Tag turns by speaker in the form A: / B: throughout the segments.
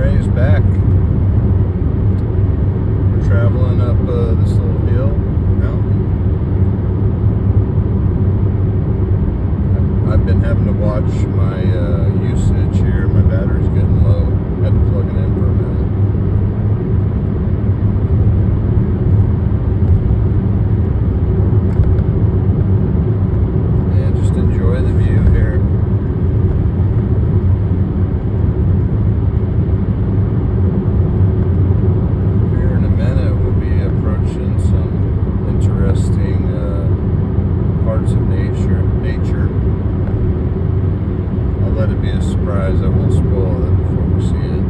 A: Ray's back. We're traveling up this little hill mountain. I've been having to watch my usage here. My battery's getting low. Had to plug it in for a minute. And just enjoy the view here. Parts of nature. I'll let it be a surprise. I won't spoil it before we see it.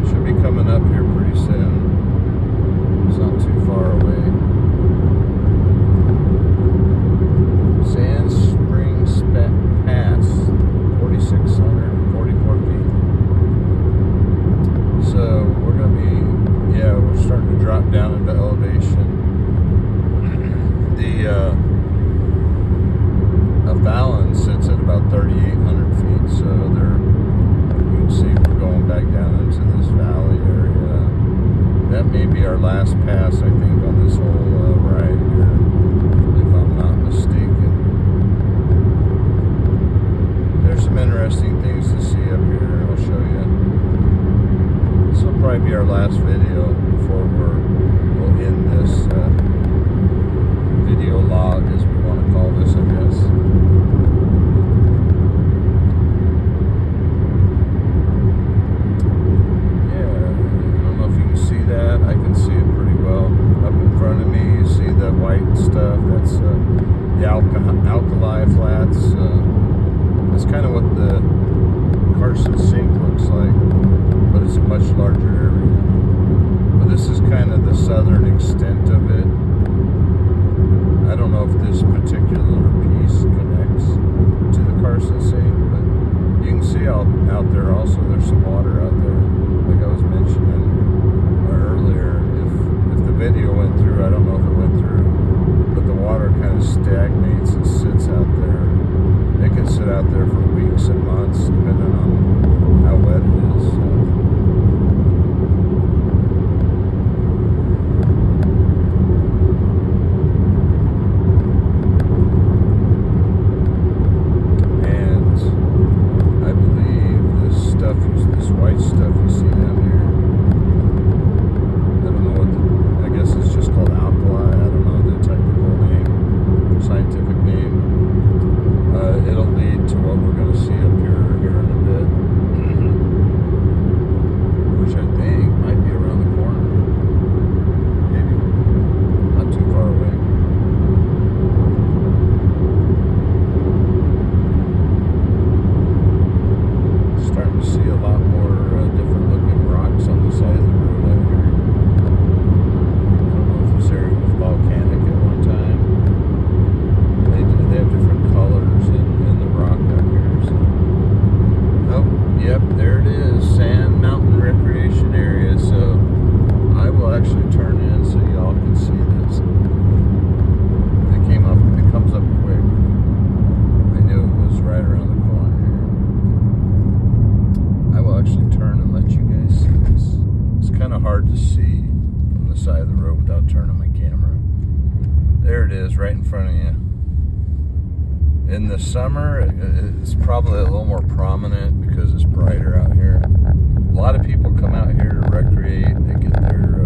A: Should be coming up here pretty soon. It's not too far away. Sand Springs Pass, 4,644 feet. So we're going to be, we're starting to drop down into elevation. Fallon sits at about 3,800 feet, so you can see we're going back down into this valley area. That may be our last pass, I think, on this whole ride here, if I'm not mistaken. There's some interesting things to see up here. I'll show you. This will probably be our last video before we'll end this video log, as we want to call this, I guess. I can see it pretty well. Up in front of me, you see the white stuff. That's the alkali flats. That's kind of what the Carson Sink looks like, but it's a much larger area. But this is kind of the southern extent of it. I don't know if this particular piece connects to the Carson Sink, but you can see out there also there's some water out there, like I was mentioning earlier. If the video went through, I don't know if it went through, but the water kind of stagnates and sits out there. It can sit out there for weeks and months, depending on how wet it is. And I believe this white stuff you see down here, it's just called alkali. I don't know the technical name, scientific name. It'll lead to what we're going to see up here in a bit, which I think might be around the corner. Maybe not too far away. Starting to see a lot more different looking rocks on the side of the road out here. This area was volcanic at one time. They have different colors in the rock out here. So. Oh, yep, there it is. Sand Mountain Recreation Area. So I will actually turn in so y'all can see this. It comes up quick. I knew it was right around the corner here. I will actually turn and let you guys see this. It's kind of hard to see on the side of the road without turning my camera. There it is, right in front of you. In the summer, it's probably a little more prominent because it's brighter out here. A lot of people come out here to recreate. They get their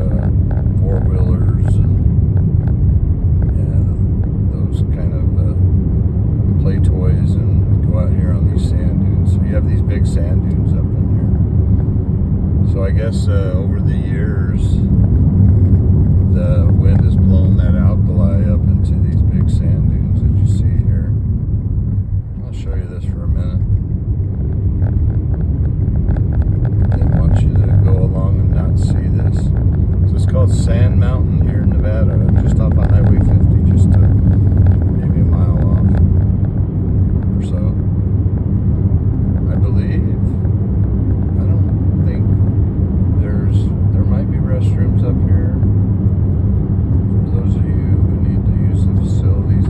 A: four-wheelers and those kind of play toys and go out here on these sand dunes. So you have these big sand dunes up in here. So I guess over the years, the wind has blown that alkali up into these big sand dunes that you see here. I'll show you this for a minute. They want you to go along and not see this. So it's called Sand Mountain here in Nevada, just off of Highway 50, just maybe a mile off or so. I believe. I don't think there might be restrooms up here. For those of you who need to use the facilities,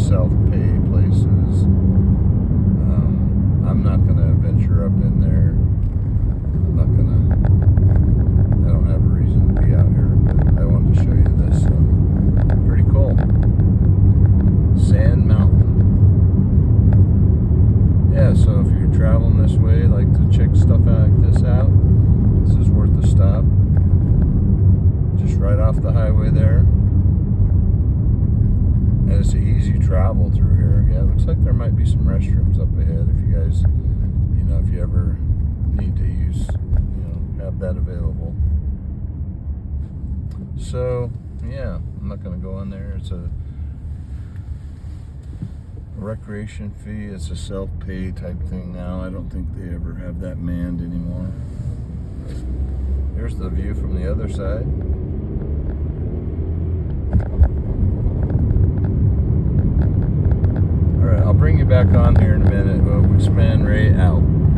A: self-pay places. I'm not going to venture up in there. I don't have a reason to be out here, but I wanted to show you this. So, pretty cool. Sand Mountain. Yeah, so if you're traveling this way, like to check stuff like this out, this is worth a stop. Just right off the highway there. And it's an easy travel through here. Yeah, it looks like there might be some restrooms up ahead if you guys, if you ever need to use, have that available. So, yeah, I'm not going to go in there. It's a recreation fee. It's a self-pay type thing now. I don't think they ever have that manned anymore. Here's the view from the other side. Alright, I'll bring you back on here in a minute. Wixman Ray out.